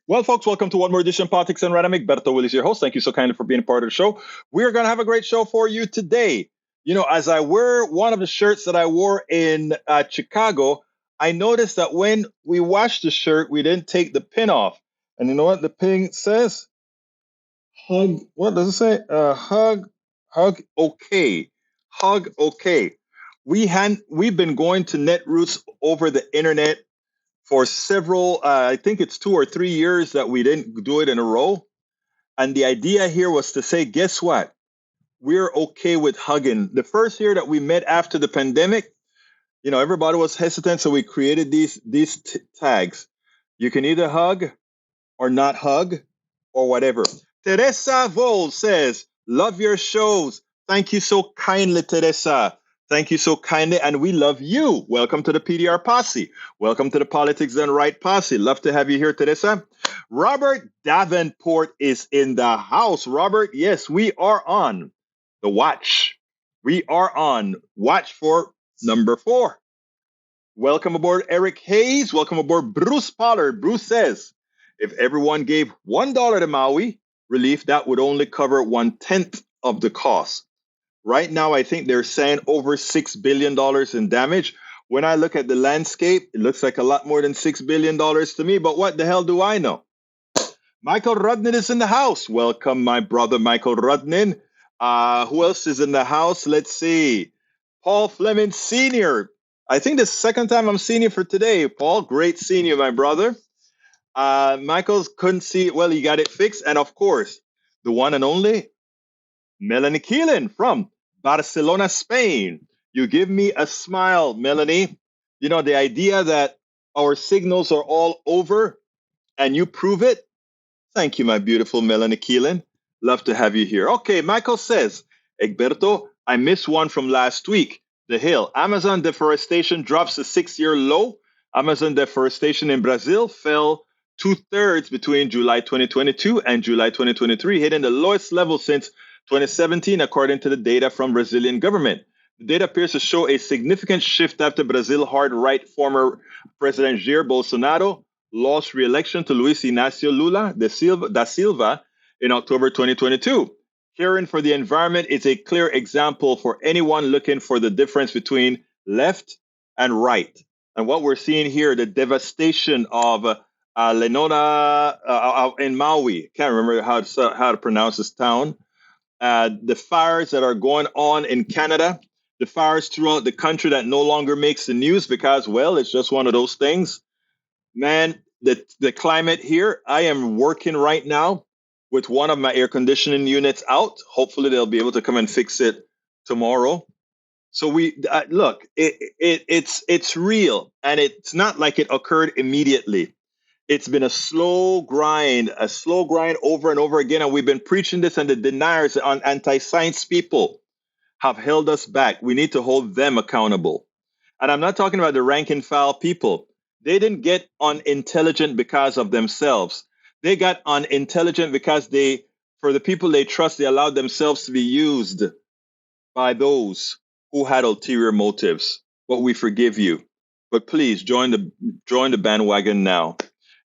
Well, folks, welcome to one more edition of Politics and Random. Berto Will is your host. Thank you so kindly for being a part of the show. We're going to have a great show for you today. You know, as I wear one of the shirts that I wore in Chicago, I noticed that when we washed the shirt, we didn't take the pin off. And you know what the pin says? Hug. What does it say? Hug. Okay. Hug. Okay. We've been going to Netroots over the internet for several, I think it's 2 or 3 years that we didn't do it in a row. And the idea here was to say, guess what? We're okay with hugging. The first year that we met after the pandemic, you know, everybody was hesitant, so we created these tags. You can either hug or not hug or whatever. Teresa Vol says, love your shows. Thank you so kindly, Teresa. Thank you so kindly, and we love you. Welcome to the PDR Posse. Welcome to the Politics Done Right Posse. Love to have you here, Teresa. Robert Davenport is in the house. Robert, yes, we are on the watch. We are on watch for number 4. Welcome aboard, Eric Hayes. Welcome aboard, Bruce Pollard. Bruce says, if everyone gave $1 to Maui relief, that would only cover 1/10 of the cost. Right now, I think they're saying over $6 billion in damage. When I look at the landscape, it looks like a lot more than $6 billion to me, but what the hell do I know? Michael Rudnin is in the house. Welcome, my brother, Michael Rudnin. Who else is in the house? Let's see. Paul Fleming Sr. I think the second time I'm seeing you for today, Paul. Great seeing you, my brother. Michael's couldn't see it. Well, he got it fixed. And of course, the one and only Melanie Keelan from Barcelona, Spain. You give me a smile, Melanie. You know, the idea that our signals are all over and you prove it. Thank you, my beautiful Melanie Keelan. Love to have you here. Okay, Michael says, Egberto, I missed one from last week. The Hill. Amazon deforestation drops a 6-year low. Amazon deforestation in Brazil fell 2/3 between July 2022 and July 2023, hitting the lowest level since 2017, according to the data from Brazilian government. The data appears to show a significant shift after Brazil hard right former President Jair Bolsonaro lost re-election to Luiz Inácio Lula da Silva in October 2022. Caring for the environment is a clear example for anyone looking for the difference between left and right. And what we're seeing here, the devastation of Lenona in Maui. Can't remember how to pronounce this town. The fires that are going on in Canada, the fires throughout the country that no longer makes the news because, well, it's just one of those things. Man, the climate here, I am working right now with one of my air conditioning units out. Hopefully they'll be able to come and fix it tomorrow. So we look, it's real, and it's not like it occurred immediately. It's been a slow grind over and over again, and we've been preaching this, and the deniers on anti-science people have held us back. We need to hold them accountable. And I'm not talking about the rank and file people. They didn't get unintelligent because of themselves. They got unintelligent because for the people they trust, they allowed themselves to be used by those who had ulterior motives. But we forgive you. But please join the bandwagon now.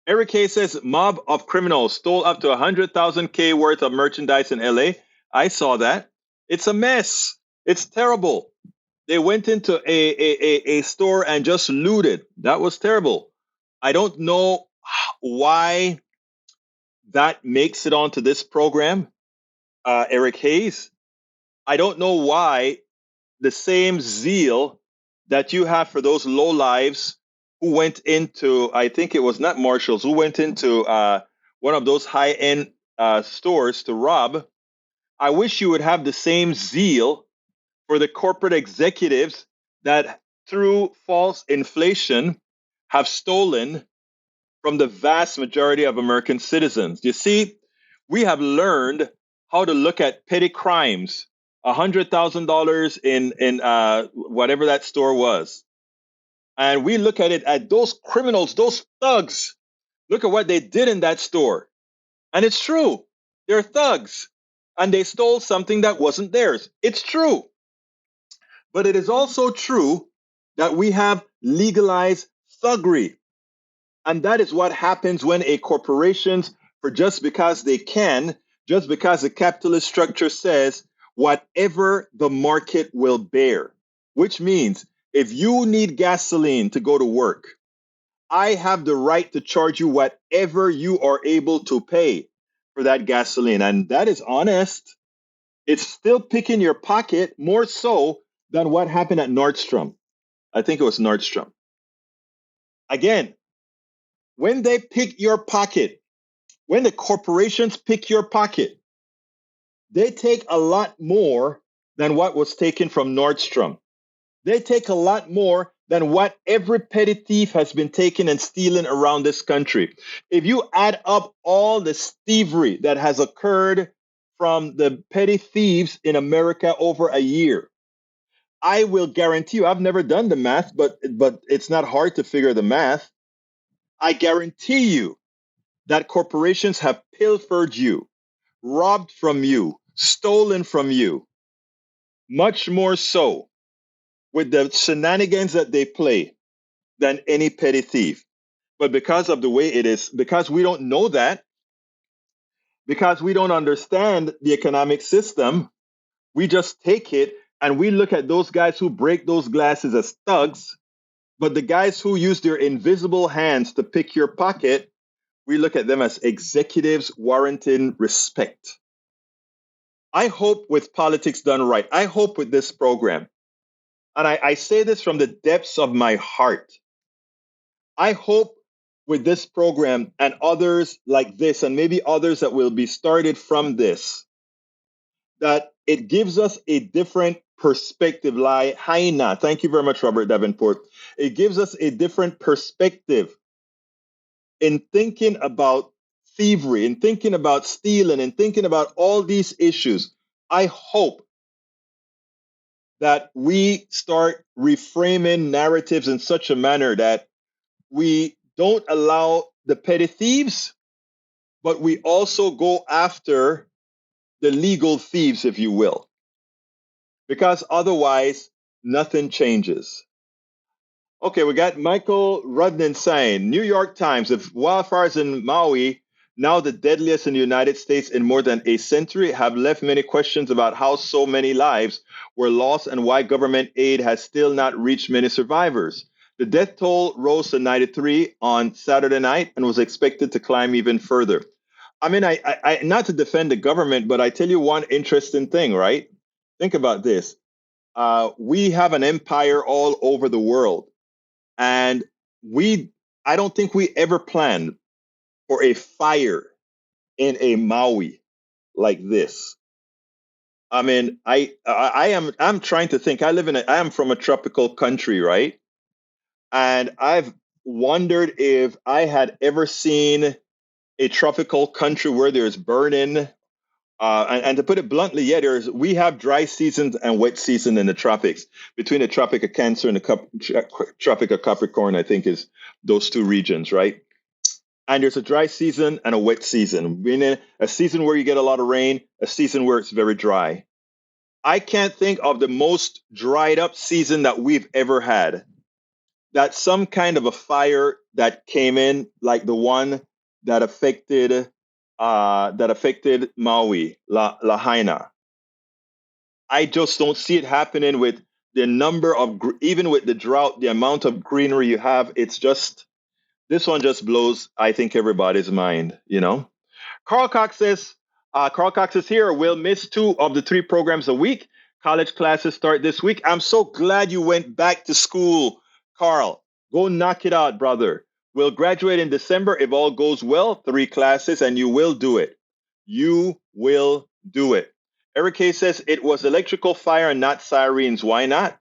Eric K says mob of criminals stole up to 100,000 K worth of merchandise in LA. I saw that. It's a mess. It's terrible. They went into a store and just looted. That was terrible. I don't know why that makes it onto this program, Eric Hayes. I don't know why the same zeal that you have for those lowlives who went into, I think it was not Marshall's, who went into one of those high-end stores to rob. I wish you would have the same zeal for the corporate executives that through false inflation have stolen from the vast majority of American citizens. You see, we have learned how to look at petty crimes, $100,000 in whatever that store was. And we look at it at those criminals, those thugs. Look at what they did in that store. And it's true. They're thugs. And they stole something that wasn't theirs. It's true. But it is also true that we have legalized thuggery. And that is what happens when a corporations, for just because they can, just because the capitalist structure says whatever the market will bear, which means if you need gasoline to go to work, I have the right to charge you whatever you are able to pay for that gasoline. And that is honest. It's still picking your pocket more so than what happened at Nordstrom. I think it was Nordstrom. Again, when they pick your pocket, when the corporations pick your pocket, they take a lot more than what was taken from Nordstrom. They take a lot more than what every petty thief has been taking and stealing around this country. If you add up all the thievery that has occurred from the petty thieves in America over a year, I will guarantee you, I've never done the math, but it's not hard to figure the math. I guarantee you that corporations have pilfered you, robbed from you, stolen from you, much more so with the shenanigans that they play than any petty thief. But because of the way it is, because we don't know that, because we don't understand the economic system, we just take it and we look at those guys who break those glasses as thugs. But the guys who use their invisible hands to pick your pocket, we look at them as executives warranting respect. I hope with politics done right, I hope with this program, and I say this from the depths of my heart, I hope with this program and others like this, and maybe others that will be started from this, that it gives us a different perspective. Like Haina, thank you very much, Robert Davenport. It gives us a different perspective in thinking about thievery, in thinking about stealing, in thinking about all these issues. I hope that we start reframing narratives in such a manner that we don't allow the petty thieves, but we also go after the legal thieves, if you will, because otherwise nothing changes. Okay, we got Michael Rudnan saying, New York Times, if wildfires in Maui, now the deadliest in the United States in more than a century, have left many questions about how so many lives were lost and why government aid has still not reached many survivors. The death toll rose to 93 on Saturday night and was expected to climb even further. I mean, I not to defend the government, but I tell you one interesting thing, right? Think about this. We have an empire all over the world. And I don't think we ever planned for a fire in a Maui like this. I mean, I'm trying to think. I am from a tropical country, right? And I've wondered if I had ever seen a tropical country where there's burning. And to put it bluntly, yeah, we have dry seasons and wet season in the tropics. Between the Tropic of Cancer and the Tropic of Capricorn, I think is those two regions, right? And there's a dry season and a wet season, meaning a season where you get a lot of rain, a season where it's very dry. I can't think of the most dried up season that we've ever had. That some kind of a fire that came in, like the one that affected Maui, Lahaina. I just don't see it happening with the number of, even with the drought, the amount of greenery you have. It's just, this one just blows, I think, everybody's mind, you know? Carl Cox is here. We'll miss 2 of the 3 programs a week. College classes start this week. I'm so glad you went back to school, Carl. Go knock it out, brother. We'll graduate in December if all goes well, 3 classes, and you will do it. You will do it. Eric K says it was electrical fire and not sirens. Why not?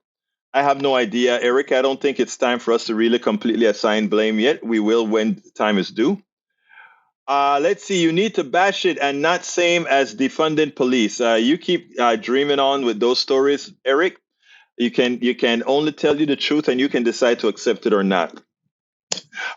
I have no idea, Eric. I don't think it's time for us to really completely assign blame yet. We will when time is due. Let's see. You need to bash it and not same as defunding police. You keep dreaming on with those stories, Eric. You can only tell you the truth, and you can decide to accept it or not.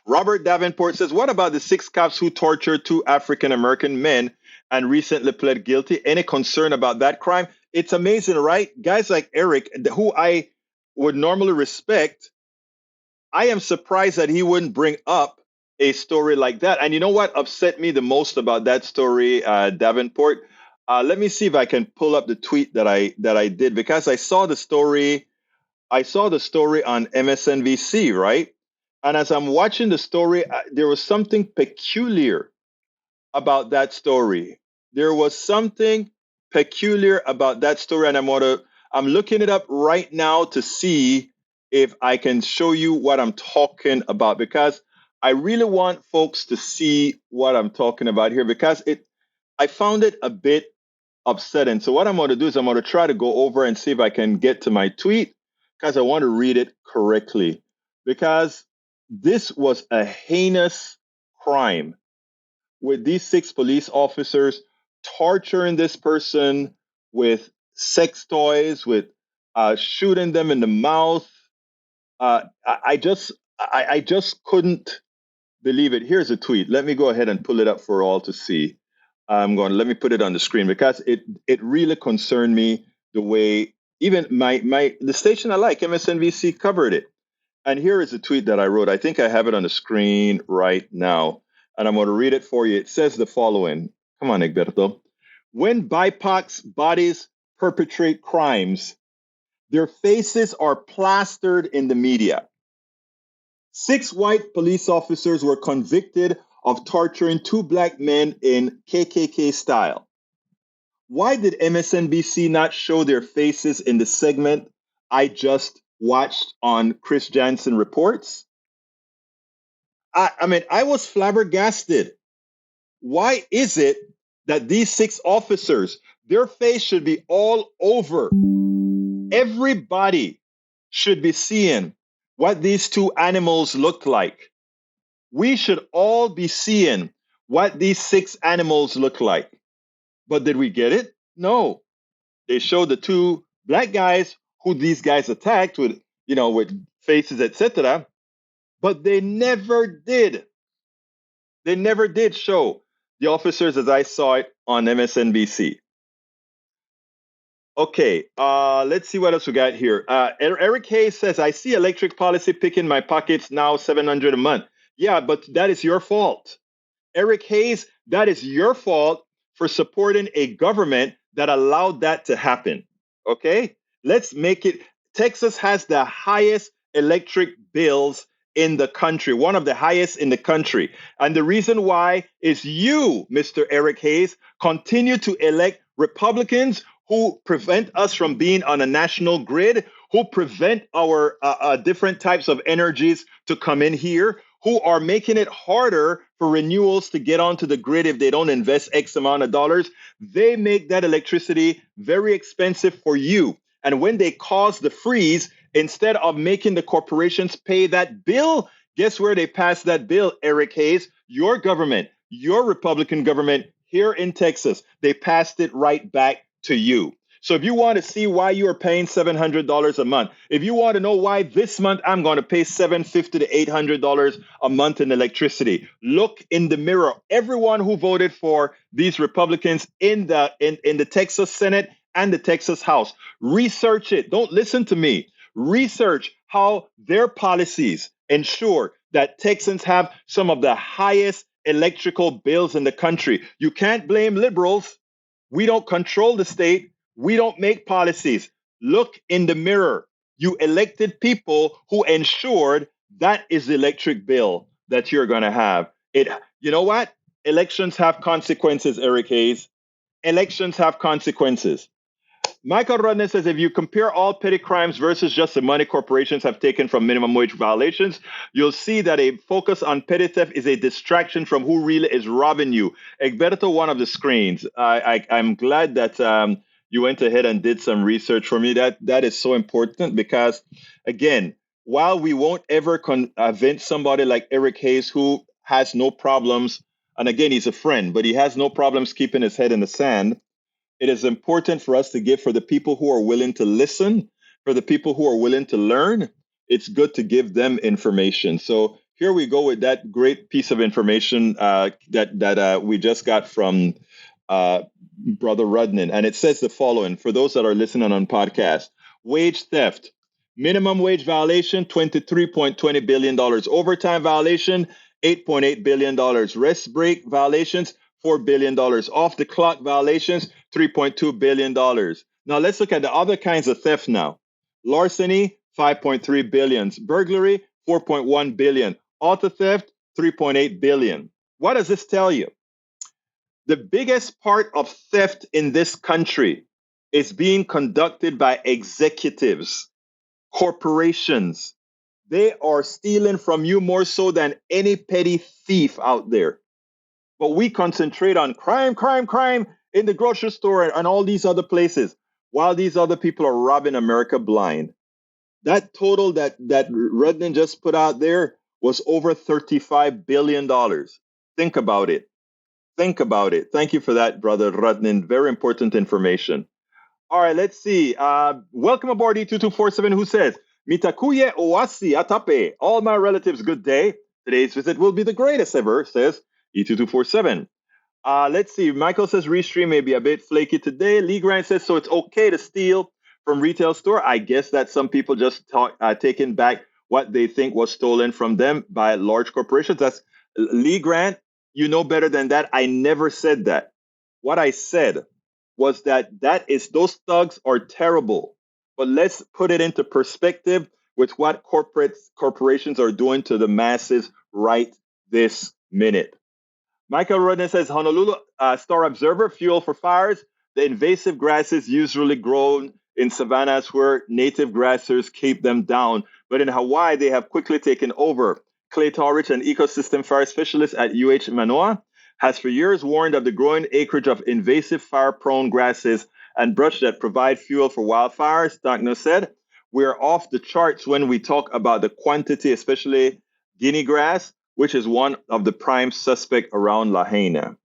Robert Davenport says, "What about the 6 cops who tortured 2 African American men and recently pled guilty? Any concern about that crime?" It's amazing, right? Guys like Eric, who I would normally respect, I am surprised that he wouldn't bring up a story like that. And you know what upset me the most about that story, Davenport? Let me see if I can pull up the tweet that I did, because I saw the story. I saw the story on MSNBC, right? And as I'm watching the story, there was something peculiar about that story. There was something peculiar about that story, and I'm looking it up right now to see if I can show you what I'm talking about, because I really want folks to see what I'm talking about here, because I found it a bit upsetting. So what I'm going to do is I'm going to try to go over and see if I can get to my tweet, because I want to read it correctly, because this was a heinous crime with these 6 police officers torturing this person with sex toys, with shooting them in the mouth. I just couldn't believe it. Here's a tweet. Let me go ahead and pull it up for all to see. Let me put it on the screen, because it really concerned me the way even the station I like, MSNBC, covered it. And here is a tweet that I wrote. I think I have it on the screen right now, and I'm going to read it for you. It says the following. Come on, Egberto. When BIPOC's bodies perpetrate crimes, their faces are plastered in the media. 6 white police officers were convicted of torturing 2 black men in KKK style. Why did MSNBC not show their faces in the segment I just watched on Chris Jansen Reports? I mean, I was flabbergasted. Why is it that these 6 officers, their face should be all over? Everybody should be seeing what these 2 animals look like. We should all be seeing what these 6 animals look like. But did we get it? No. They showed the 2 black guys who these guys attacked with, with faces, etc. But they never did. They never did show the officers as I saw it on MSNBC. Okay, let's see what else we got here. Eric Hayes says, I see electric policy picking my pockets now, $700 a month. Yeah, but that is your fault. Eric Hayes, that is your fault for supporting a government that allowed that to happen. Okay? Let's make it. Texas has the highest electric bills in the country, one of the highest in the country. And the reason why is you, Mr. Eric Hayes, continue to elect Republicans who prevent us from being on a national grid, who prevent our different types of energies to come in here, who are making it harder for renewals to get onto the grid if they don't invest X amount of dollars. They make that electricity very expensive for you. And when they cause the freeze, instead of making the corporations pay that bill, guess where they pass that bill, Eric Hayes? Your government, your Republican government here in Texas, they passed it right back to you. So if you want to see why you are paying $700 a month, if you want to know why this month I'm going to pay $750 to $800 a month in electricity, look in the mirror. Everyone who voted for these Republicans in the Texas Senate and the Texas House, research it. Don't listen to me. Research how their policies ensure that Texans have some of the highest electrical bills in the country. You can't blame liberals. We don't control the state. We don't make policies. Look in the mirror. You elected people who ensured that is the electric bill that you're going to have. You know what? Elections have consequences, Eric Hayes. Elections have consequences. Michael Rudner says, if you compare all petty crimes versus just the money corporations have taken from minimum wage violations, you'll see that a focus on petty theft is a distraction from who really is robbing you. Egberto, one of the screens. I'm glad that you went ahead and did some research for me. That is so important because, again, while we won't ever convince somebody like Eric Hayes, who has no problems, and again, he's a friend, but he has no problems keeping his head in the sand, it is important for us to give for the people who are willing to listen, for the people who are willing to learn. It's good to give them information. So here we go with that great piece of information that we just got from Brother Rudnin. And it says the following, for those that are listening on podcast: wage theft, minimum wage violation, $23.20 billion. Overtime violation, $8.8 billion. Rest break violations, $4 billion. Off the clock violations, $3.2 billion. Now let's look at the other kinds of theft now. Larceny, 5.3 billion. Burglary, 4.1 billion. Auto theft, 3.8 billion. What does this tell you? The biggest part of theft in this country is being conducted by executives, corporations. They are stealing from you more so than any petty thief out there. But we concentrate on crime, crime, crime in the grocery store and all these other places, while these other people are robbing America blind. That total that Rudnin just put out there was over $35 billion. Think about it. Think about it. Thank you for that, brother Rudnin. Very important information. All right, let's see. Welcome aboard E2247, who says, Mitakuye Oasi Atape. All my relatives, good day. Today's visit will be the greatest ever, says E2247. Let's see. Michael says restream may be a bit flaky today. Lee Grant says, so it's okay to steal from retail store. I guess that some people just taking back what they think was stolen from them by large corporations. That's Lee Grant. You know better than that. I never said that. What I said was that those thugs are terrible. But let's put it into perspective with what corporations are doing to the masses right this minute. Michael Rodden says, Honolulu Star Observer, fuel for fires. The invasive grasses usually grown in savannas where native grassers keep them down. But in Hawaii, they have quickly taken over. Clay Torrich, an ecosystem fire specialist at UH Manoa, has for years warned of the growing acreage of invasive fire-prone grasses and brush that provide fuel for wildfires. Dagno said, we're off the charts when we talk about the quantity, especially guinea grass, which is one of the prime suspects around Lahaina.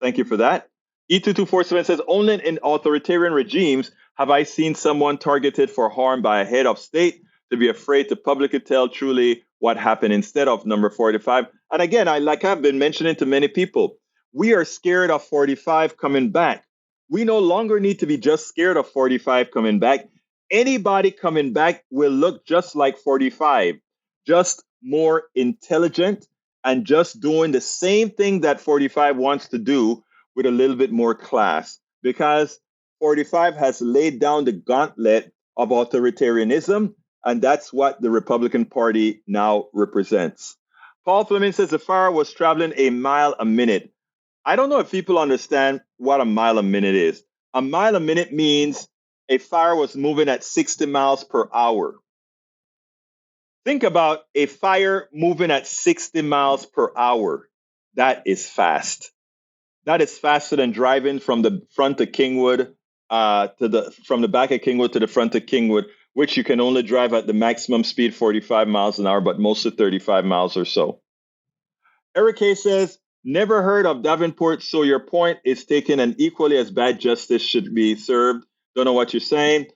Thank you for that. E2247 says, only in authoritarian regimes have I seen someone targeted for harm by a head of state to be afraid to publicly tell truly what happened instead of number 45. And again, I've been mentioning to many people, we are scared of 45 coming back. We no longer need to be just scared of 45 coming back. Anybody coming back will look just like 45, just more intelligent and just doing the same thing that 45 wants to do with a little bit more class, because 45 has laid down the gauntlet of authoritarianism, and that's what the Republican Party now represents. Paul Fleming says the fire was traveling a mile a minute. I don't know if people understand what a mile a minute is. A mile a minute means a fire was moving at 60 miles per hour. Think about a fire moving at 60 miles per hour. That is fast. That is faster than driving from the front of Kingwood from the back of Kingwood to the front of Kingwood, which you can only drive at the maximum speed 45 miles an hour, but mostly 35 miles or so. Eric K says, never heard of Davenport, so your point is taken and equally as bad justice should be served. Don't know what you're saying.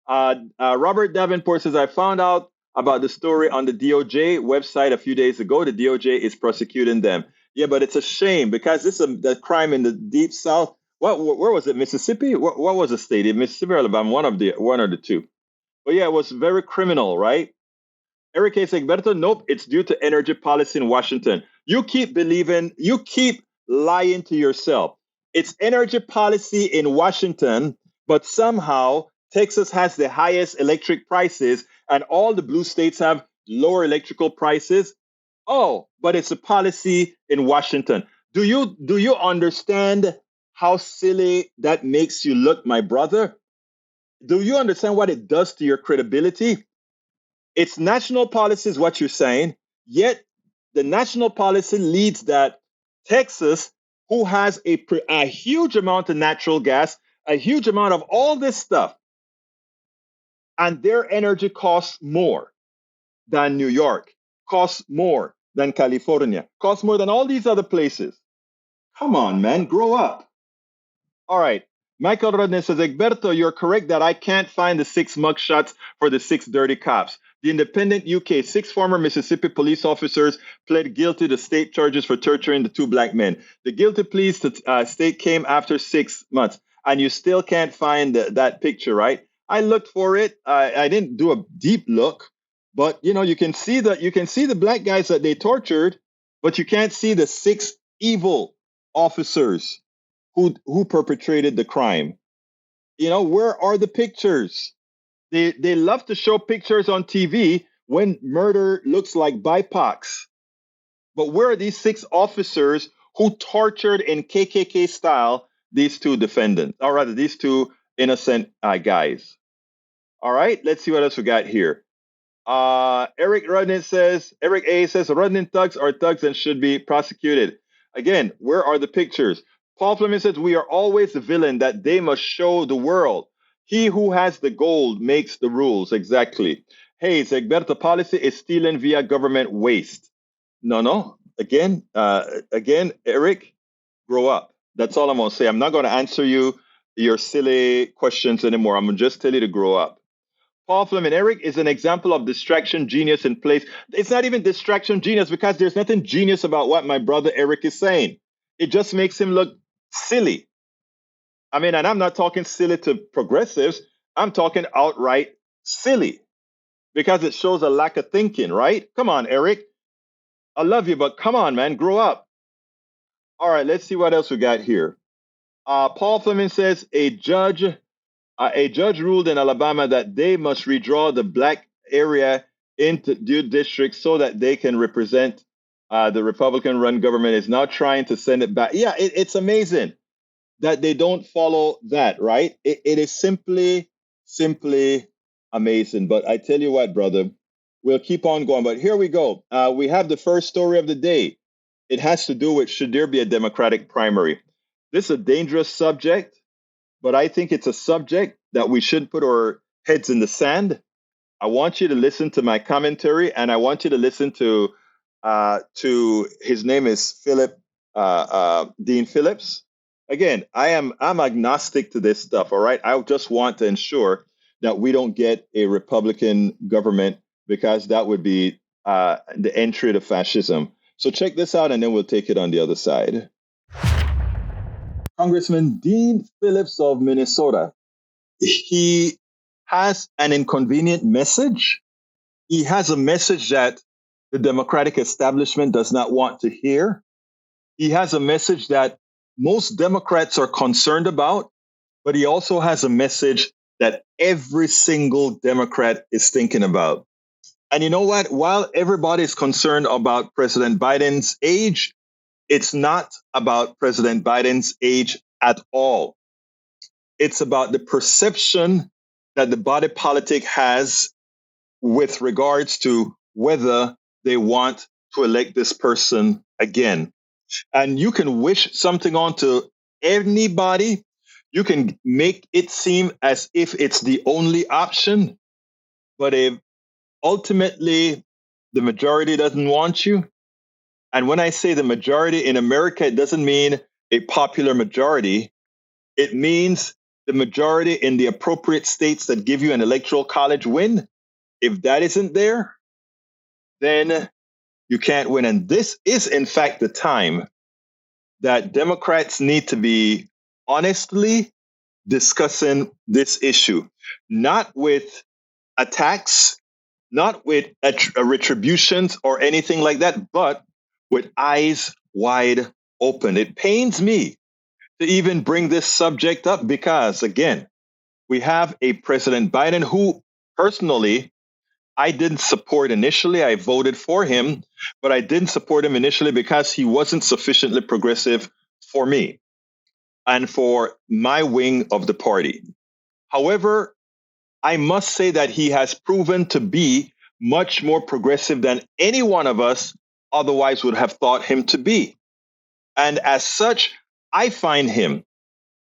Robert Davenport says, I found out about the story on the DOJ website a few days ago. The DOJ is prosecuting them. Yeah, but it's a shame because this is the crime in the deep South. Where was it? Mississippi? What was the state? Mississippi or Alabama? One of the two. But yeah, it was very criminal, right? Eric A. Egberto, nope, it's due to energy policy in Washington. You keep lying to yourself. It's energy policy in Washington, but somehow Texas has the highest electric prices and all the blue states have lower electrical prices. Oh, but it's a policy in Washington. Do you understand how silly that makes you look, my brother? Do you understand what it does to your credibility? It's national policy is what you're saying, yet the national policy leads that Texas, who has a huge amount of natural gas, a huge amount of all this stuff, and their energy costs more than New York, costs more than California, costs more than all these other places. Come on, man, grow up. All right. Michael Rodney says, Egberto, you're correct that I can't find the 6 mugshots for the 6 dirty cops. The Independent UK, 6 former Mississippi police officers pled guilty to state charges for torturing the 2 black men. The guilty pleas to state came after 6 months, and you still can't find that picture, right? I looked for it. I didn't do a deep look, but you can see the black guys that they tortured. but you can't see the 6 evil officers who perpetrated the crime. Where are the pictures? They love to show pictures on TV when murder looks like BIPOCs. But where are these 6 officers who tortured in KKK style these 2 defendants, or rather, these 2 innocent guys? All right, let's see what else we got here. Eric A says, Rudnin thugs are thugs and should be prosecuted. Again, where are the pictures? Paul Fleming says, we are always the villain that they must show the world. He who has the gold makes the rules. Exactly. Hey, Egberto policy is stealing via government waste. No. Again, Eric, grow up. That's all I'm going to say. I'm not going to answer your silly questions anymore. I'm going to just tell you to grow up. Paul Fleming, Eric is an example of distraction genius in place. It's not even distraction genius because there's nothing genius about what my brother Eric is saying. It just makes him look silly. I mean, and I'm not talking silly to progressives. I'm talking outright silly because it shows a lack of thinking, right? Come on, Eric. I love you, but come on, man, grow up. All right, let's see what else we got here. Paul Fleming says a judge ruled in Alabama that they must redraw the black area into due districts so that they can represent the Republican-run government. Is now trying to send it back. Yeah, it's amazing that they don't follow that, right? It is simply amazing. But I tell you what, brother, we'll keep on going. But here we go. We have the first story of the day. It has to do with should there be a Democratic primary? This is a dangerous subject, but I think it's a subject that we should put our heads in the sand. I want you to listen to my commentary, and I want you to listen to his name is Dean Phillips. Again, I'm agnostic to this stuff. All right, I just want to ensure that we don't get a Republican government because that would be the entry to fascism. So check this out, and then we'll take it on the other side. Congressman Dean Phillips of Minnesota, he has an inconvenient message. He has a message that the Democratic establishment does not want to hear. He has a message that most Democrats are concerned about, but he also has a message that every single Democrat is thinking about. And you know what? While everybody is concerned about President Biden's age, it's not about President Biden's age at all. It's about the perception that the body politic has with regards to whether they want to elect this person again. And you can wish something onto anybody. You can make it seem as if it's the only option. But if ultimately the majority doesn't want you, and when I say the majority in America, it doesn't mean a popular majority. It means the majority in the appropriate states that give you an electoral college win. If that isn't there, then you can't win. And this is, in fact, the time that Democrats need to be honestly discussing this issue, not with attacks, not with retributions or anything like that, but with eyes wide open. It pains me to even bring this subject up because, again, we have a President Biden who personally I didn't support initially. I voted for him, but I didn't support him initially because he wasn't sufficiently progressive for me and for my wing of the party. However, I must say that he has proven to be much more progressive than any one of us otherwise would have thought him to be. And as such, I find him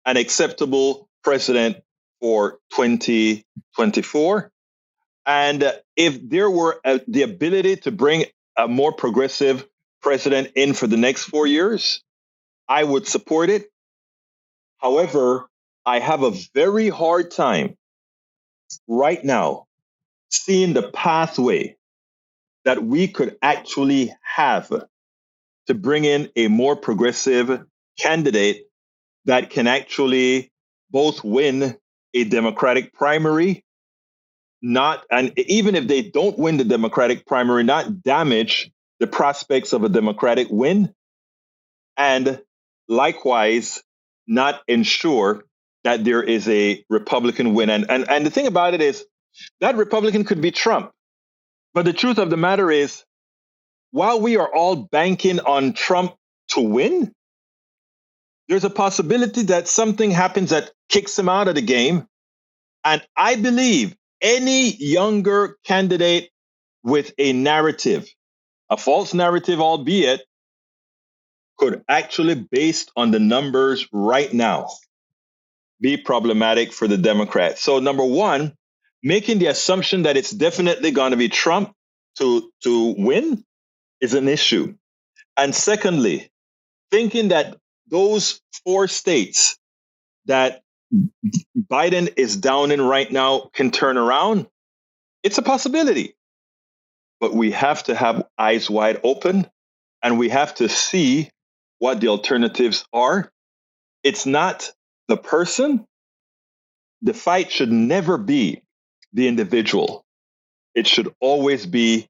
an acceptable president for 2024. And if there were the ability to bring a more progressive president in for the next 4 years, I would support it. However, I have a very hard time right now seeing the pathway that we could actually have to bring in a more progressive candidate that can actually both win a Democratic primary, and even if they don't win the Democratic primary, not damage the prospects of a Democratic win, and likewise not ensure that there is a Republican win. And the thing about it is that Republican could be Trump. But the truth of the matter is, while we are all banking on Trump to win, there's a possibility that something happens that kicks him out of the game. And I believe any younger candidate with a narrative, a false narrative albeit, could actually, based on the numbers right now, be problematic for the Democrats. So number one, making the assumption that it's definitely going to be Trump to win is an issue. And secondly, thinking that those 4 states that Biden is down in right now can turn around, it's a possibility. But we have to have eyes wide open, and we have to see what the alternatives are. It's not the person. The fight should never be the individual. It should always be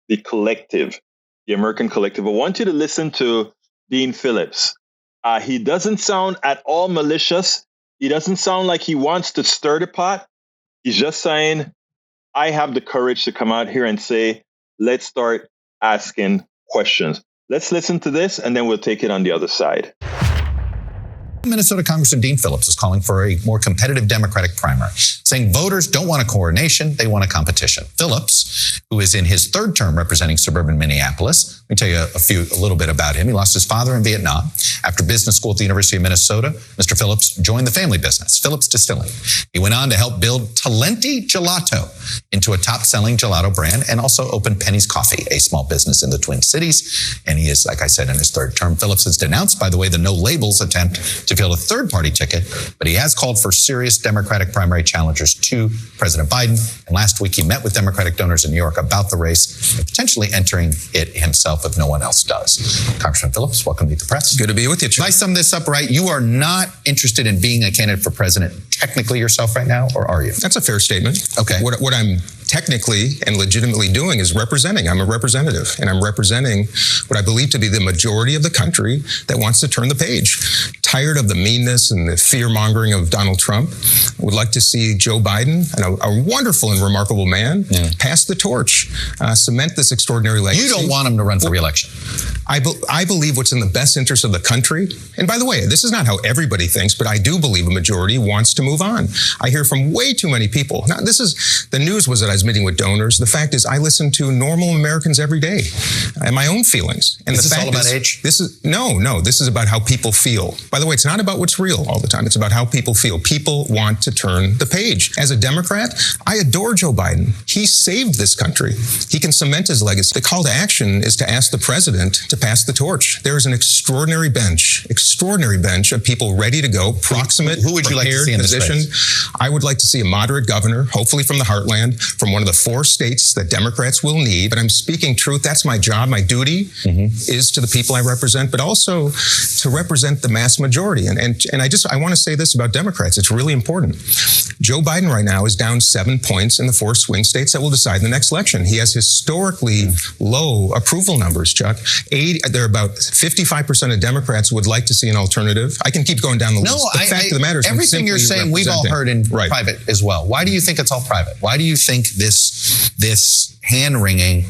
the collective, the American collective. I want you to listen to Dean Phillips. He doesn't sound at all malicious. He doesn't sound like he wants to stir the pot. He's just saying, I have the courage to come out here and say, let's start asking questions. Let's listen to this, and then we'll take it on the other side. Minnesota Congressman Dean Phillips is calling for a more competitive Democratic primary, saying voters don't want a coronation, they want a competition. Phillips, who is in his 3rd term representing suburban Minneapolis, let me tell you a little bit about him. He lost his father in Vietnam. After business school at the University of Minnesota, Mr. Phillips joined the family business, Phillips Distilling. He went on to help build Talenti Gelato into a top-selling gelato brand, and also opened Penny's Coffee, a small business in the Twin Cities. And he is, like I said, in his 3rd term. Phillips has denounced, by the way, the no labels attempt to field a 3rd-party ticket, but he has called for serious Democratic primary challengers to President Biden. And last week, he met with Democratic donors in New York about the race and potentially entering it himself if no one else does. Congressman Phillips, welcome to Meet the Press. Good to be with you, Chuck. If I sum this up right, you are not interested in being a candidate for president technically yourself right now, or are you? That's a fair statement. Okay. What I'm technically and legitimately doing is representing. I'm a representative, and I'm representing what I believe to be the majority of the country that wants to turn the page. Tired of the meanness and the fear-mongering of Donald Trump. Would like to see Joe Biden, a wonderful and remarkable man, pass the torch, cement this extraordinary legacy. You don't want him to run for re-election. I believe what's in the best interest of the country. And by the way, this is not how everybody thinks, but I do believe a majority wants to move on. I hear from way too many people. Now, the news was that I was meeting with donors. The fact is, I listen to normal Americans every day and my own feelings. And is this all about age? This is about how people feel. By the way, it's not about what's real all the time. It's about how people feel. People want to turn the page. As a Democrat, I adore Joe Biden. He saved this country. He can cement his legacy. The call to action is to ask the president to pass the torch. There is an extraordinary bench of people ready to go, proximate, who would you like to see in this race? I would like to see a moderate governor, hopefully from the heartland, from one of the 4 states that Democrats will need. But I'm speaking truth. That's my job. My duty is to the people I represent, but also to represent the mass majority. And I want to say this about Democrats. It's really important. Joe Biden right now is down 7 points in the 4 swing states that will decide the next election. He has historically low approval numbers, Chuck. There are about 55% of Democrats would like to see an alternative. I can keep going down the list. The fact of the matter is, everything you're saying, we've all heard in private as well. Why do you think it's all private? Why do you think this hand-wringing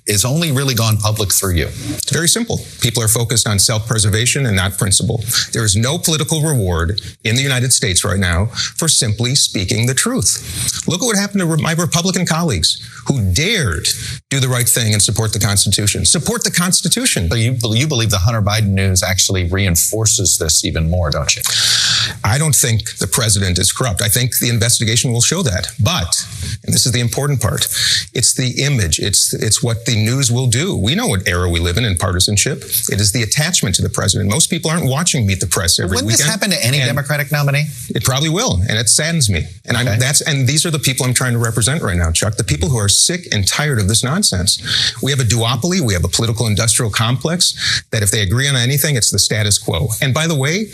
is only really gone public through you? It's very simple. People are focused on self-preservation and not principle. There is no political reward in the United States right now for simply speaking the truth. Look at what happened to my Republican colleagues who dared do the right thing and support the Constitution. Support the Constitution. So you believe the Hunter Biden news actually reinforces this even more, don't you? I don't think the president is corrupt. I think the investigation will show that. But, and this is the important part, it's the image. It's what the news will do. We know what era we live in partisanship. It is the attachment to the president. Most people aren't watching Meet the Press every weekend. Wouldn't this happen to any Democratic nominee? It probably will, and it saddens me. And and these are the people I'm trying to represent right now, Chuck. The people who are sick and tired of this nonsense. We have a duopoly. We have a political industrial complex that if they agree on anything, it's the status quo. And by the way,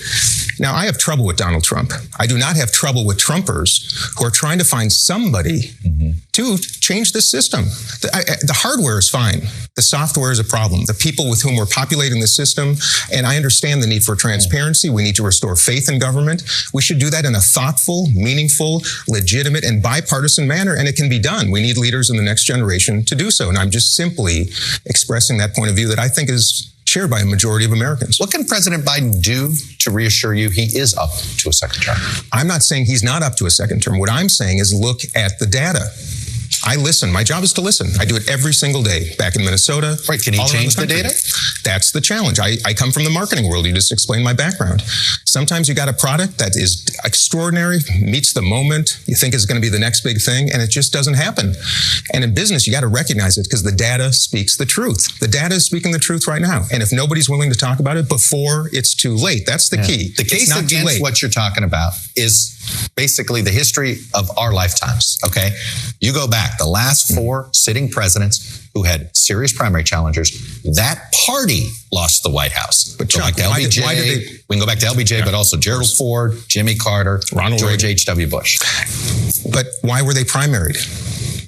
now I have trouble with with Donald Trump. I do not have trouble with Trumpers who are trying to find somebody to change the system. The hardware is fine. The software is a problem. The people with whom we're populating the system, and I understand the need for transparency. We need to restore faith in government. We should do that in a thoughtful, meaningful, legitimate, and bipartisan manner, and it can be done. We need leaders in the next generation to do so, and I'm just simply expressing that point of view that I think is shared by a majority of Americans. What can President Biden do to reassure you he is up to a second term? I'm not saying he's not up to a second term. What I'm saying is look at the data. I listen. My job is to listen. I do it every single day back in Minnesota. Right. Can he change the data? That's the challenge. I come from the marketing world. You just explained my background. Sometimes you got a product that is extraordinary, meets the moment, you think is going to be the next big thing, and it just doesn't happen. And in business, you got to recognize it because the data speaks the truth. The data is speaking the truth right now. And if nobody's willing to talk about it before it's too late, that's the key. The case against what you're talking about is basically the history of our lifetimes, okay? You go back, the last 4 sitting presidents who had serious primary challengers, that party lost the White House. But Chuck, LBJ, we can go back to LBJ, but also Gerald Ford, Jimmy Carter, George H.W. Bush. But why were they primaried?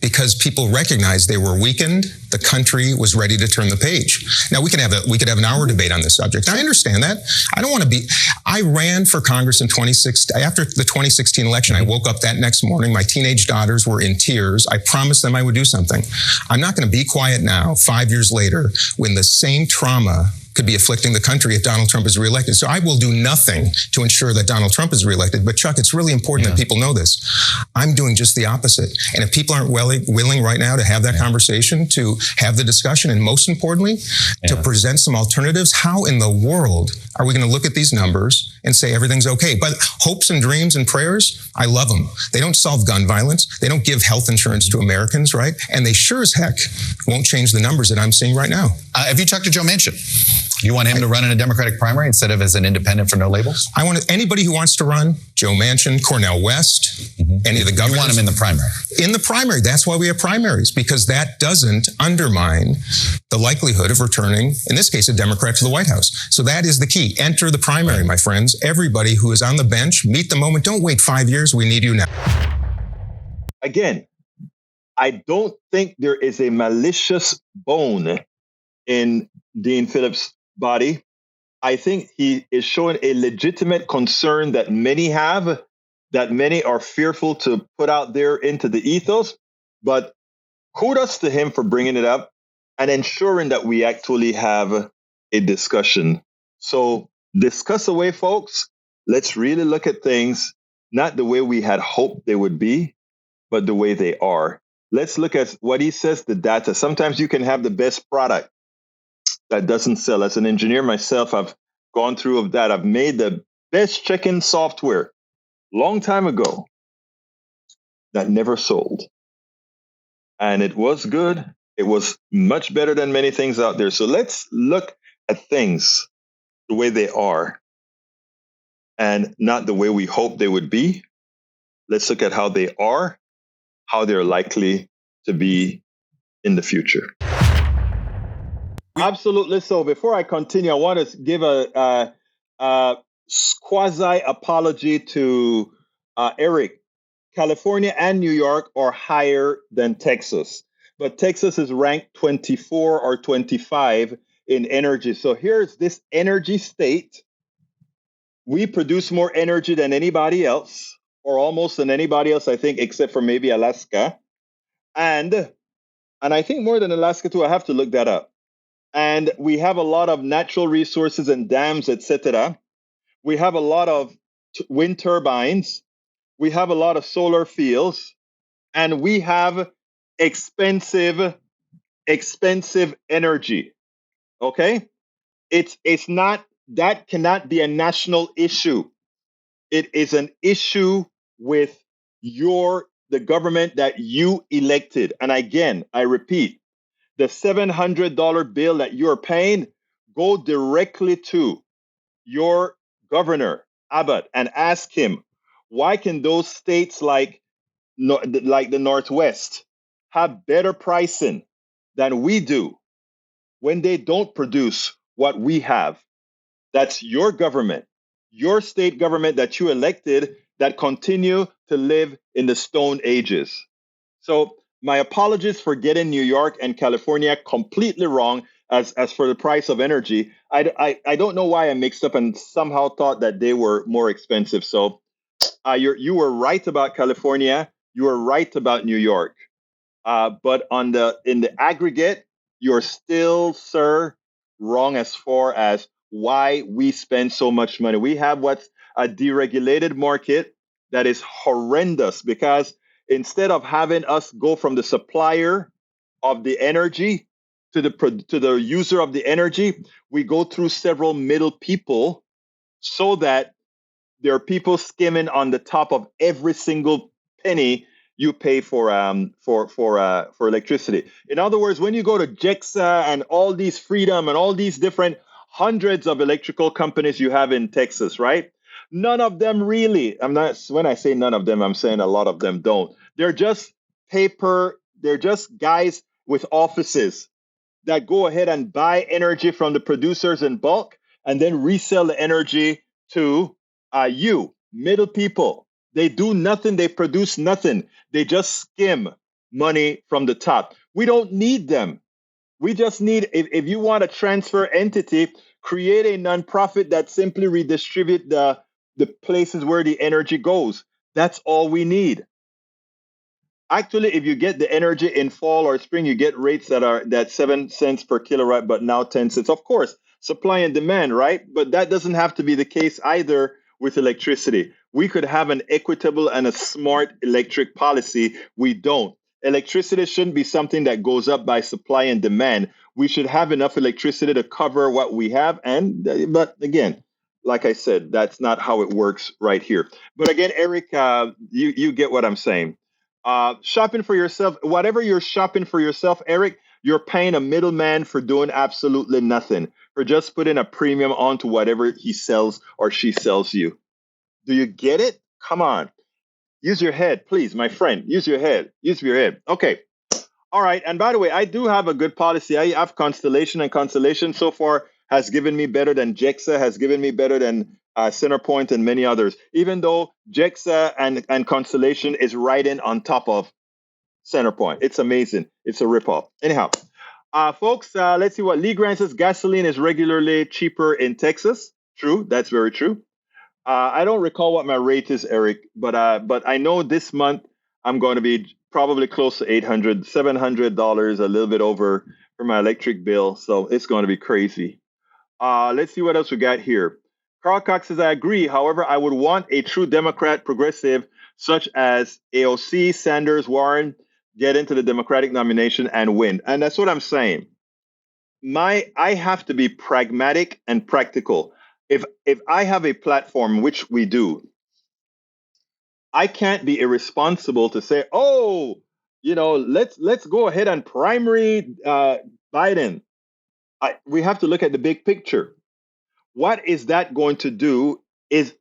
Because people recognized they were weakened. The country was ready to turn the page. Now we could have an hour debate on this subject. I understand that. I don't want to be. I ran for Congress in 2016. After the 2016 election, I woke up that next morning. My teenage daughters were in tears. I promised them I would do something. I'm not going to be quiet now, 5 years later, when the same trauma could be afflicting the country if Donald Trump is reelected. So I will do nothing to ensure that Donald Trump is reelected. But Chuck, it's really important that people know this. I'm doing just the opposite. And if people aren't willing right now to have that conversation, to have the discussion, and most importantly, to present some alternatives, how in the world are we going to look at these numbers and say everything's okay? But hopes and dreams and prayers, I love them. They don't solve gun violence. They don't give health insurance to Americans, right? And they sure as heck won't change the numbers that I'm seeing right now. Have you talked to Joe Manchin? You want him to run in a Democratic primary instead of as an independent for no labels? I want anybody who wants to run, Joe Manchin, Cornel West, any of the governors. You want him in the primary? In the primary. That's why we have primaries, because that doesn't undermine the likelihood of returning, in this case, a Democrat to the White House. So that is the key. Enter the primary, my friends. Everybody who is on the bench, meet the moment. Don't wait 5 years. We need you now. Again, I don't think there is a malicious bone in Dean Phillips' body. I think he is showing a legitimate concern that many have, that many are fearful to put out there into the ethos. But kudos to him for bringing it up and ensuring that we actually have a discussion. So discuss away, folks. Let's really look at things, not the way we had hoped they would be, but the way they are. Let's look at what he says, the data. Sometimes you can have the best product that doesn't sell. As an engineer myself, I've gone through of that. I've made the best check-in software long time ago that never sold. And it was good. It was much better than many things out there. So let's look at things the way they are and not the way we hope they would be. Let's look at how they are, how they're likely to be in the future. Absolutely. So before I continue, I want to give a quasi apology to Eric. California and New York are higher than Texas, but Texas is ranked 24 or 25 in energy. So here's this energy state. We produce more energy than anybody else, or almost than anybody else, I think, except for maybe Alaska. And I think more than Alaska too. I have to look that up. And we have a lot of natural resources and dams, etc. We have a lot of wind turbines. We have a lot of solar fields. And we have expensive energy. Okay? It's not, that cannot be a national issue. It is an issue with the government that you elected. And again, I repeat, the $700 bill that you're paying, go directly to your governor, Abbott, and ask him, why can those states like the Northwest have better pricing than we do when they don't produce what we have? That's your government. your state government that you elected that continue to live in the Stone Ages. So my apologies for getting New York and California completely wrong as for the price of energy. I don't know why I mixed up and somehow thought that they were more expensive. So you were right about California. You were right about New York. But in the aggregate, you're still, sir, wrong as far as why we spend so much money. We have what's a deregulated market that is horrendous because instead of having us go from the supplier of the energy to the user of the energy, we go through several middle people so that there are people skimming on the top of every single penny you pay for electricity. In other words, when you go to JEXA and all these Freedom and all these different hundreds of electrical companies you have in Texas, right? None of them really. When I say none of them, I'm saying a lot of them don't. They're just they're just guys with offices that go ahead and buy energy from the producers in bulk and then resell the energy to you, middle people. They do nothing. They produce nothing. They just skim money from the top. We don't need them. We just need, if you want a transfer entity, create a nonprofit that simply redistribute the places where the energy goes. That's all we need. Actually, if you get the energy in fall or spring, you get rates that 7 cents per kilowatt, but now 10 cents. Of course, supply and demand, right? But that doesn't have to be the case either with electricity. We could have an equitable and a smart electric policy. We don't. Electricity shouldn't be something that goes up by supply and demand. We should have enough electricity to cover what we have. But again, like I said, that's not how it works right here. But again, Eric, you get what I'm saying. Shopping for yourself, whatever you're shopping for yourself, Eric, you're paying a middleman for doing absolutely nothing, for just putting a premium onto whatever he sells or she sells you. Do you get it? Come on. Use your head, please, my friend. Use your head. Use your head. Okay. All right. And by the way, I do have a good policy. I have Constellation, and Constellation so far has given me better than JEXA, has given me better than Centerpoint and many others, even though JEXA and Constellation is right in on top of Centerpoint. It's amazing. It's a ripoff. Anyhow, folks, let's see what Lee Grant says. Gasoline is regularly cheaper in Texas. True. That's very true. I don't recall what my rate is, Eric, but I know this month I'm going to be probably close to $800, $700, a little bit over for my electric bill. So it's going to be crazy. Let's see what else we got here. Carl Cox says, I agree. However, I would want a true Democrat progressive such as AOC, Sanders, Warren, get into the Democratic nomination and win. And that's what I'm saying. I have to be pragmatic and practical. If I have a platform, which we do, I can't be irresponsible to say, oh, let's go ahead and primary Biden. We have to look at the big picture. What is that going to do? Is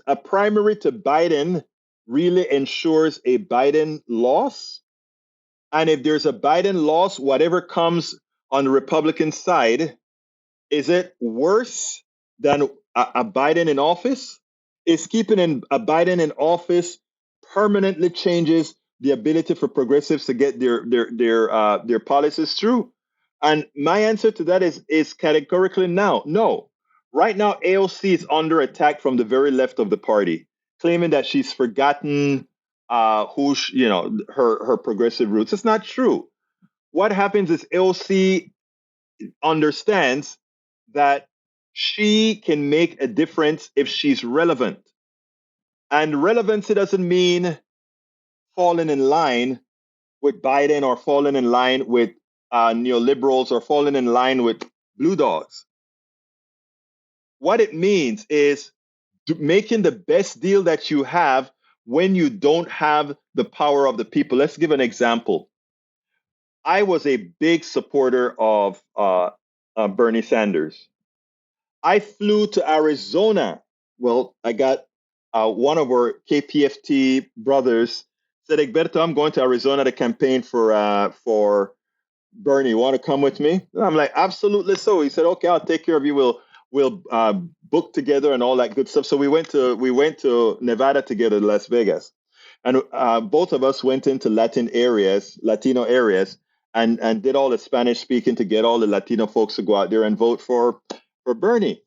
a primary to Biden really ensures a Biden loss? And if there's a Biden loss, whatever comes on the Republican side, is it worse than a Biden in office? Is keeping a Biden in office permanently changes the ability for progressives to get their policies through? And my answer to that is categorically no. Right now, AOC is under attack from the very left of the party, claiming that she's forgotten her progressive roots. It's not true. What happens is AOC understands that she can make a difference if she's relevant. And relevancy doesn't mean falling in line with Biden or falling in line with neoliberals or falling in line with blue dogs. What it means is making the best deal that you have when you don't have the power of the people. Let's give an example. I was a big supporter of Bernie Sanders. I flew to Arizona. Well, I got one of our KPFT brothers said, Egberto, I'm going to Arizona to campaign for Bernie. Want to come with me? And I'm like, absolutely so. He said, okay, I'll take care of you. we'll book together and all that good stuff. So we went to Nevada together, Las Vegas, and both of us went into Latino areas, and did all the Spanish speaking to get all the Latino folks to go out there and vote for Bernie.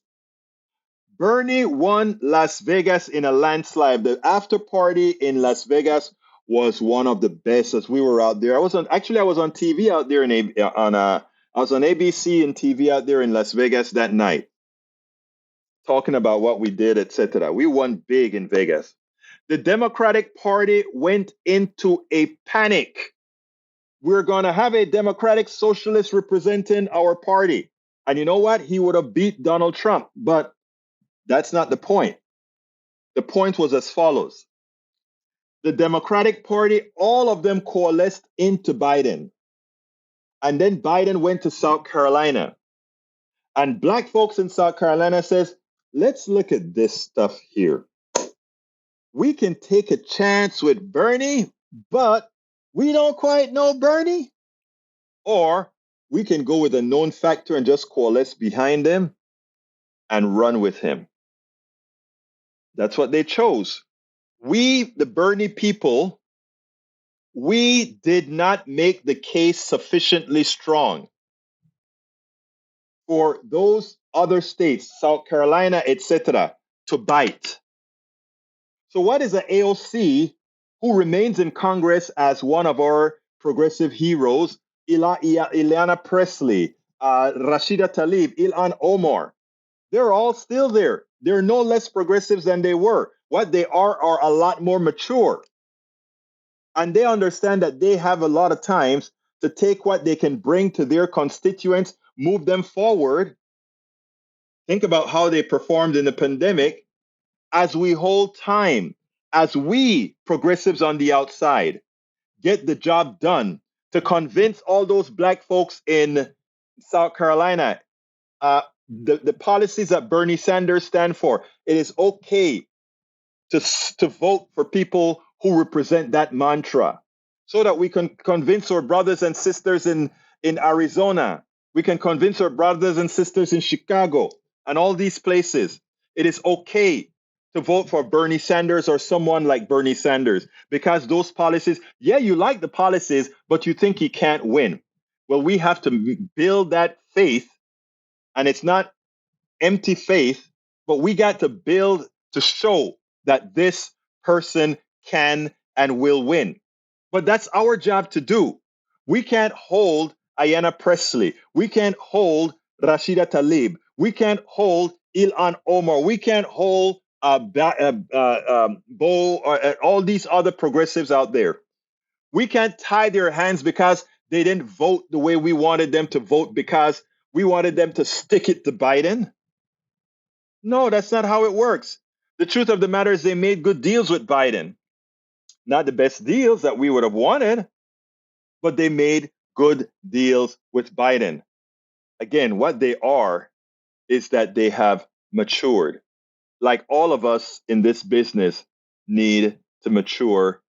Bernie won Las Vegas in a landslide. The after party in Las Vegas was one of the best as we were out there. I was on TV out there I was on ABC and TV out there in Las Vegas that night, talking about what we did, etc. We won big in Vegas. The Democratic Party went into a panic. We're going to have a Democratic Socialist representing our party. And you know what? He would have beat Donald Trump, but that's not the point. The point was as follows. The Democratic Party, all of them coalesced into Biden. And then Biden went to South Carolina. And black folks in South Carolina says, let's look at this stuff here. We can take a chance with Bernie, but we don't quite know Bernie. Or we can go with a known factor and just coalesce behind him and run with him. That's what they chose. We, the Bernie people, we did not make the case sufficiently strong for those other states, South Carolina, etc., to bite. So what is the AOC, who remains in Congress as one of our progressive heroes, Ileana Presley, Rashida Tlaib, Ilhan Omar? They're all still there. They're no less progressives than they were. What they are a lot more mature. And they understand that they have a lot of times to take what they can bring to their constituents, move them forward. Think about how they performed in the pandemic as we hold time, as we progressives on the outside get the job done to convince all those black folks in South Carolina, the policies that Bernie Sanders stand for. It is okay to vote for people who represent that mantra, so that we can convince our brothers and sisters in Arizona. We can convince our brothers and sisters in Chicago and all these places. It is okay to vote for Bernie Sanders or someone like Bernie Sanders, because those policies, yeah, you like the policies, but you think he can't win. Well, we have to build that faith, and it's not empty faith, but we got to build to show that this person can and will win. But that's our job to do. We can't hold Ayanna Presley. We can't hold Rashida Tlaib. We can't hold Ilhan Omar. We can't hold Bo or all these other progressives out there. We can't tie their hands because they didn't vote the way we wanted them to vote, because we wanted them to stick it to Biden. No, that's not how it works. The truth of the matter is they made good deals with Biden. Not the best deals that we would have wanted, but they made good deals with Biden. Again, what they are is that they have matured. Like all of us in this business need to mature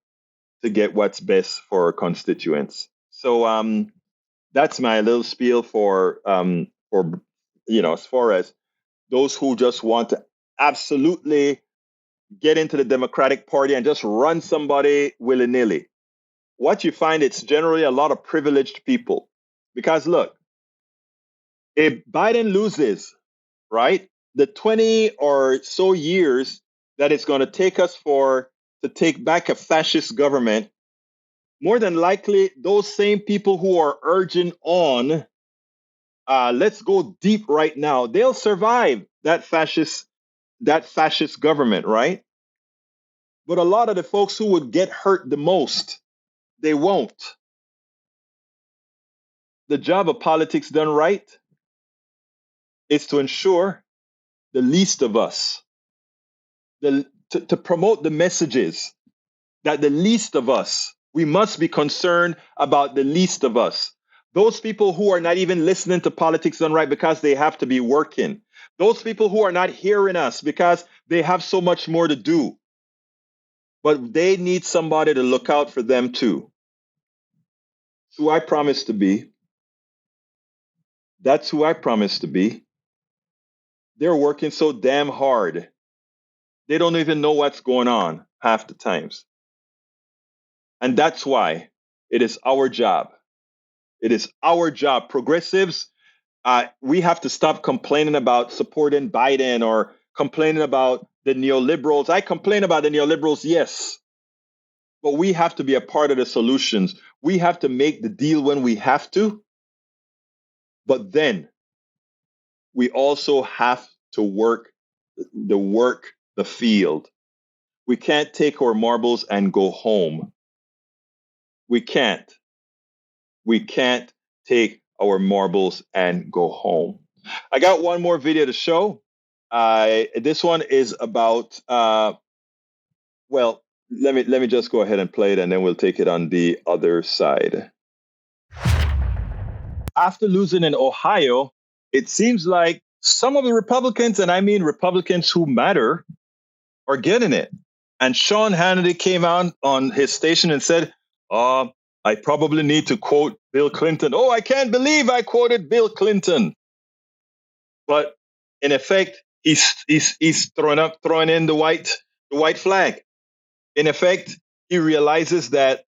to get what's best for our constituents. So that's my little spiel for as far as those who just want to absolutely get into the Democratic Party and just run somebody willy-nilly. What you find, it's generally a lot of privileged people. Because look, if Biden loses, right, the 20 or so years that it's going to take us to take back a fascist government, more than likely those same people who are urging on, let's go deep right now, they'll survive that fascist government, right? But a lot of the folks who would get hurt the most, they won't. The job of politics done right is to ensure the least of us, to promote the messages that the least of us, we must be concerned about the least of us. Those people who are not even listening to politics done right because they have to be working. Those people who are not hearing us because they have so much more to do. But they need somebody to look out for them too. That's who I promise to be. That's who I promise to be. they're working so damn hard. They don't even know what's going on half the times. And that's why it is our job. It is our job. Progressives, we have to stop complaining about supporting Biden or complaining about the neoliberals. I complain about the neoliberals, yes. But we have to be a part of the solutions. We have to make the deal when we have to. But then we also have to work the field. We can't take our marbles and go home. We can't. We can't take our marbles and go home. I got one more video to show. This one is about, well, let me just go ahead and play it, and then we'll take it on the other side. After losing in Ohio, it seems like some of the Republicans, and I mean Republicans who matter, are getting it. And Sean Hannity came out on his station and said, I probably need to quote Bill Clinton. Oh, I can't believe I quoted Bill Clinton. But in effect, he's throwing in the white flag. In effect, he realizes that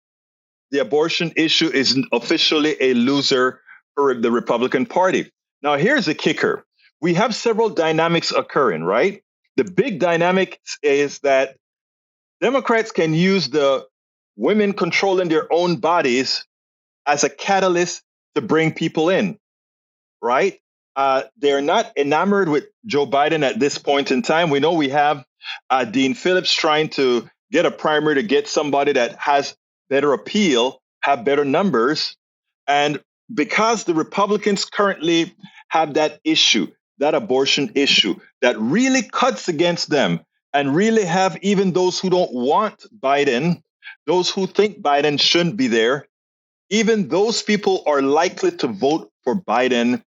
the abortion issue is officially a loser for the Republican Party. Now, here's the kicker. We have several dynamics occurring, right? The big dynamic is that Democrats can use the women controlling their own bodies as a catalyst to bring people in, right? They're not enamored with Joe Biden at this point in time. We know we have Dean Phillips trying to get a primary to get somebody that has better appeal, have better numbers. And because the Republicans currently have that issue, that abortion issue, that really cuts against them, and really have even those who don't want Biden, those who think Biden shouldn't be there, even those people are likely to vote for Biden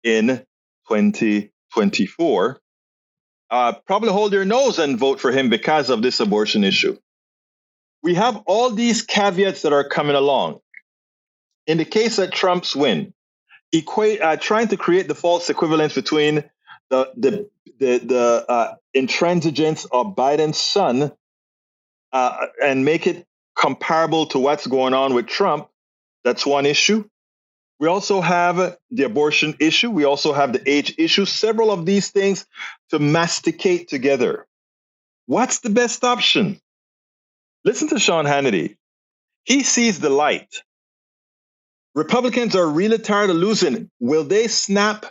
in 2024, probably hold their nose and vote for him because of this abortion issue. We have all these caveats that are coming along. In the case that Trump's win, trying to create the false equivalence between the intransigence of Biden's son and make it comparable to what's going on with Trump, that's one issue. We also have the abortion issue. We also have the age issue, several of these things to masticate together. What's the best option? Listen to Sean Hannity. He sees the light. Republicans are really tired of losing. Will they snap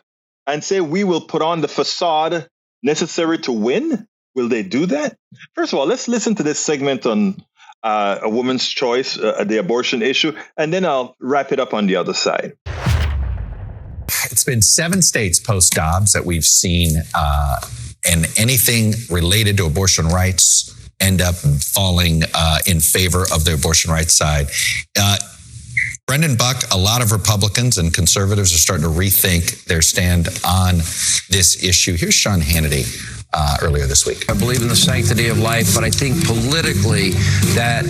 and say, we will put on the facade necessary to win? Will they do that? First of all, let's listen to this segment on a woman's choice, the abortion issue, and then I'll wrap it up on the other side. It's been 7 states post-Dobbs that we've seen, and anything related to abortion rights end up falling in favor of the abortion rights side. Brendan Buck, a lot of Republicans and conservatives are starting to rethink their stand on this issue. Here's Sean Hannity earlier this week. I believe in the sanctity of life, but I think politically that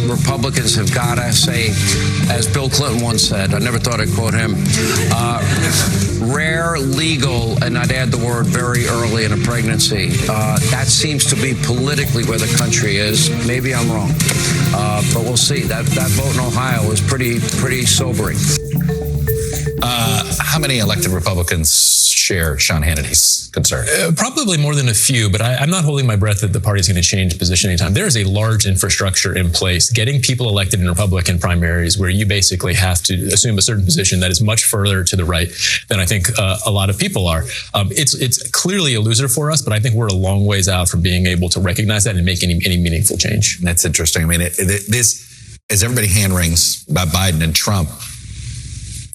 Republicans have got to say, as Bill Clinton once said, I never thought I'd quote him, rare, legal, and I'd add the word very early in a pregnancy. That seems to be politically where the country is. Maybe I'm wrong, but we'll see. That vote in Ohio is pretty sobering. How many elected Republicans share Sean Hannity's concern? Probably more than a few, but I'm not holding my breath that the party's going to change position anytime. There is a large infrastructure in place. Getting people elected in Republican primaries where you basically have to assume a certain position that is much further to the right than I think a lot of people are. It's clearly a loser for us, but I think we're a long ways out from being able to recognize that and make any meaningful change. That's interesting. I mean, this, as everybody hand rings about Biden and Trump,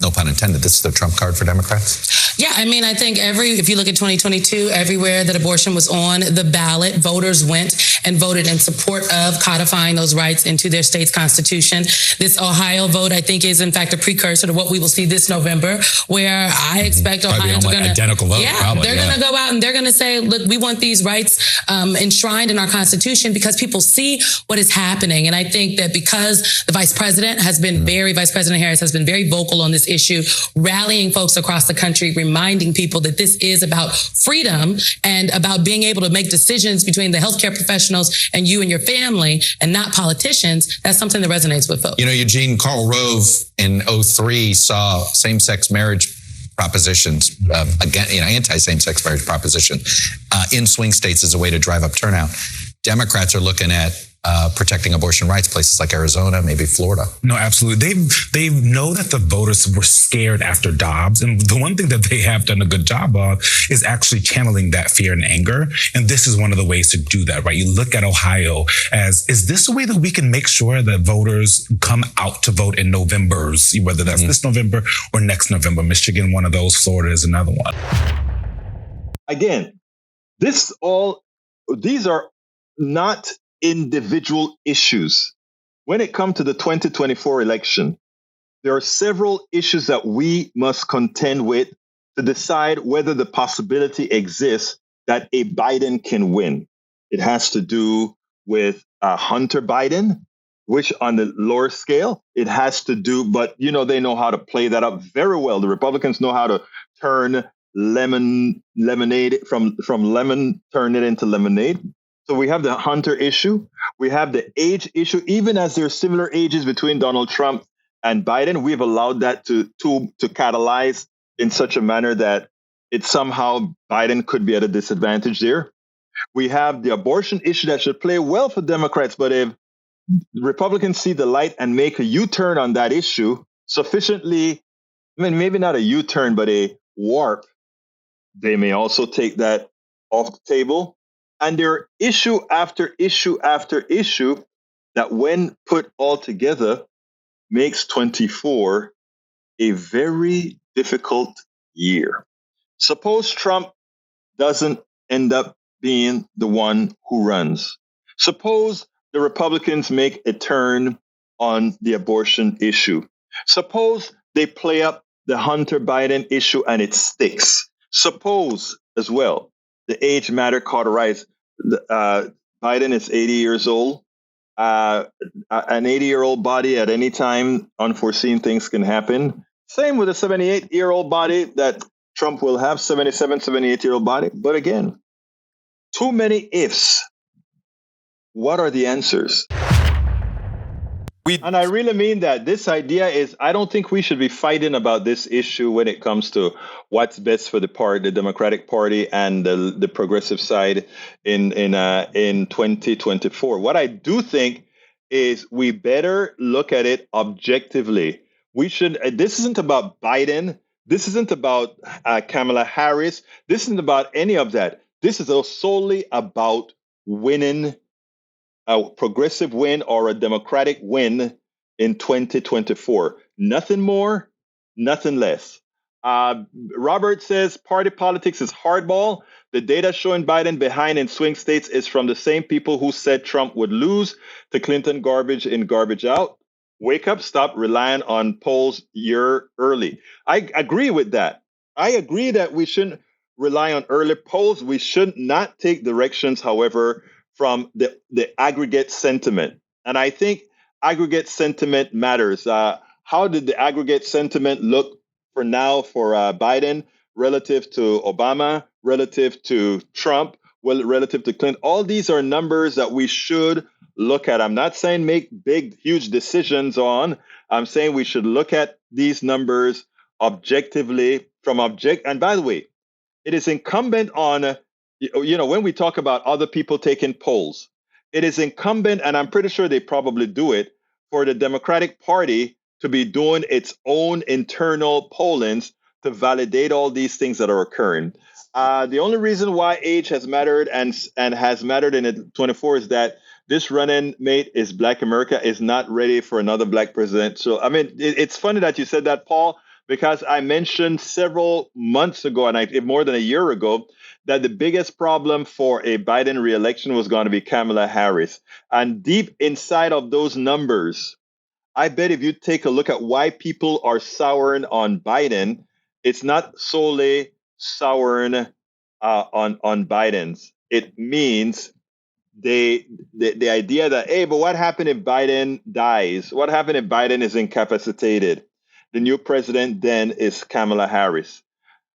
no pun intended, this is the Trump card for Democrats? Yeah, I mean, I think if you look at 2022, everywhere that abortion was on the ballot, voters went and voted in support of codifying those rights into their state's constitution. This Ohio vote, I think, is in fact a precursor to what we will see this November, where I expect Ohioans are going to identical vote. They're going to go out and they're going to say, look, we want these rights enshrined in our constitution, because people see what is happening. And I think that because the Vice President Harris has been very vocal on this issue, rallying folks across the country, reminding people that this is about freedom and about being able to make decisions between the healthcare professionals and you and your family and not politicians, that's something that resonates with folks. You know, Eugene, Karl Rove in 2003 saw same-sex marriage propositions, anti-same-sex marriage proposition in swing states as a way to drive up turnout. Democrats are looking at protecting abortion rights, places like Arizona, maybe Florida. No, absolutely. They know that the voters were scared after Dobbs. And the one thing that they have done a good job of is actually channeling that fear and anger. And this is one of the ways to do that, right? You look at Ohio as, is this a way that we can make sure that voters come out to vote in Novembers, whether that's this November or next November? Michigan, one of those. Florida is another one. Again, these are not individual issues. When it comes to the 2024 election, there are several issues that we must contend with to decide whether the possibility exists that a Biden can win. It has to do with Hunter Biden, which on the lower scale, it has to do, but they know how to play that up very well. The Republicans know how to turn lemonade from lemon, turn it into lemonade. So we have the Hunter issue. We have the age issue. Even as there are similar ages between Donald Trump and Biden, we've allowed that to catalyze in such a manner that it somehow Biden could be at a disadvantage there. We have the abortion issue that should play well for Democrats, but if Republicans see the light and make a U-turn on that issue sufficiently, maybe not a U-turn, but a warp, they may also take that off the table. And there are issue after issue after issue that, when put all together, makes 24 a very difficult year. Suppose Trump doesn't end up being the one who runs. Suppose the Republicans make a turn on the abortion issue. Suppose they play up the Hunter Biden issue and it sticks. Suppose as well the age matter cauterized. Biden is 80 years old. An 80-year-old body at any time, unforeseen things can happen. Same with a 78-year-old body that Trump will have, 77, 78-year-old body. But again, too many ifs. What are the answers? And I really mean that. This idea is, I don't think we should be fighting about this issue when it comes to what's best for the Democratic Party and the progressive side in 2024. What I do think is we better look at it objectively. This isn't about Biden. This isn't about Kamala Harris. This isn't about any of that. This is solely about winning a progressive win or a Democratic win in 2024. Nothing more, nothing less. Robert says party politics is hardball. The data showing Biden behind in swing states is from the same people who said Trump would lose to Clinton garbage in, garbage out. Wake up, stop relying on polls year early. I agree with that. I agree that we shouldn't rely on early polls. We should not take directions, however, from the aggregate sentiment. And I think aggregate sentiment matters. How did the aggregate sentiment look for now for Biden relative to Obama, relative to Trump, relative to Clinton? All these are numbers that we should look at. I'm not saying make big, huge decisions on. I'm saying we should look at these numbers objectively And by the way, it is incumbent on when we talk about other people taking polls, it is incumbent, and I'm pretty sure they probably do it, for the Democratic Party to be doing its own internal pollings to validate all these things that are occurring. The only reason why age has mattered and has mattered in 24 is that this running mate is Black America is not ready for another Black president. So, it's funny that you said that, Paul, because I mentioned several months ago, and more than a year ago, that the biggest problem for a Biden reelection was going to be Kamala Harris. And deep inside of those numbers, I bet if you take a look at why people are souring on Biden, it's not solely souring on Biden's. It means the idea that, hey, but what happened if Biden dies? What happened if Biden is incapacitated? The new president then is Kamala Harris.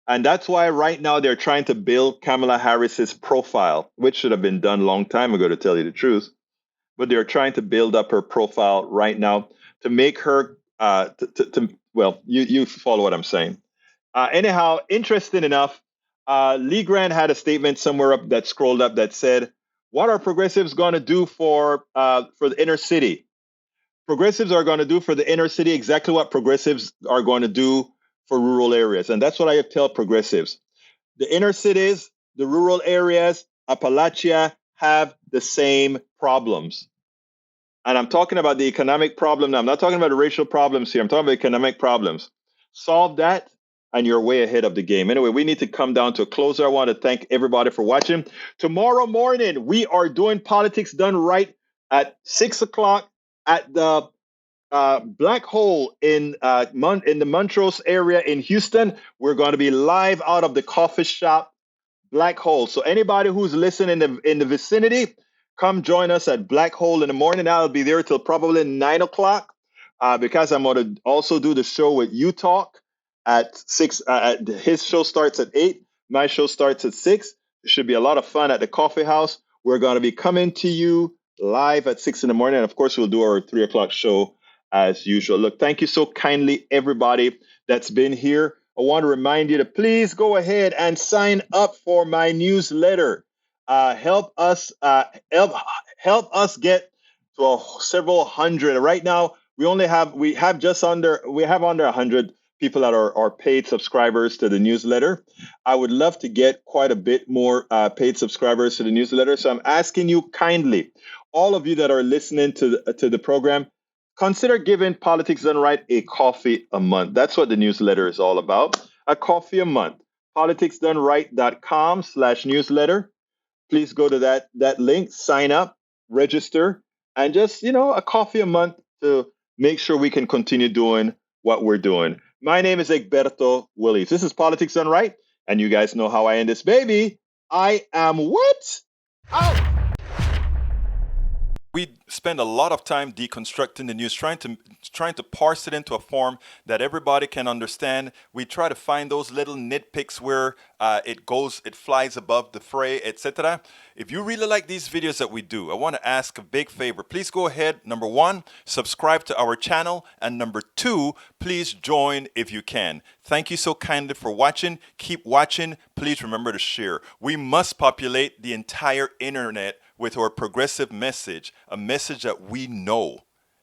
And that's why right now they're trying to build Kamala Harris's profile, which should have been done a long time ago, to tell you the truth. But they're trying to build up her profile right now to make her, well, you follow what I'm saying. Anyhow, interesting enough, Lee Grant had a statement somewhere up that scrolled up that said, "What are progressives going to do for the inner city?" Progressives are going to do for the inner city exactly what progressives are going to do for rural areas. And that's what I tell progressives. The inner cities, the rural areas, Appalachia have the same problems. And I'm talking about the economic problem now. I'm not talking about the racial problems here. I'm talking about economic problems. Solve that, and you're way ahead of the game. Anyway, we need to come down to a closer. I want to thank everybody for watching. Tomorrow morning, we are doing Politics Done Right at 6 o'clock at the Black Hole in the Montrose area in Houston. We're going to be live out of the coffee shop Black Hole. So anybody who's listening in the vicinity, come join us at Black Hole in the morning. I'll be there till probably 9 o'clock because I'm going to also do the show with You Talk at 6. His show starts at 8. My show starts at 6. It should be a lot of fun at the coffee house. We're going to be coming to you live at 6 in the morning. And of course, we'll do our 3 o'clock show as usual. Look, thank you so kindly, everybody that's been here. I want to remind you to please go ahead and sign up for my newsletter. Help us get to several hundred. Right now, we have under 100 people that are paid subscribers to the newsletter. I would love to get quite a bit more paid subscribers to the newsletter. So I'm asking you kindly, all of you that are listening to the program, consider giving Politics Done Right a coffee a month. That's what the newsletter is all about. A coffee a month. politicsdoneright.com/newsletter. Please go to that link, sign up, register, and just, a coffee a month to make sure we can continue doing what we're doing. My name is Egberto Willies. This is Politics Done Right, and you guys know how I end this baby. I am what? Out! We spend a lot of time deconstructing the news, trying to parse it into a form that everybody can understand. We try to find those little nitpicks where it flies above the fray, etc. If you really like these videos that we do, I want to ask a big favor. Please go ahead. Number 1, subscribe to our channel. And number 2, please join if you can. Thank you so kindly for watching. Keep watching. Please remember to share. We must populate the entire internet with our progressive message, a message that we know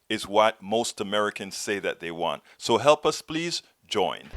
is what most Americans say that they want. So help us, please join.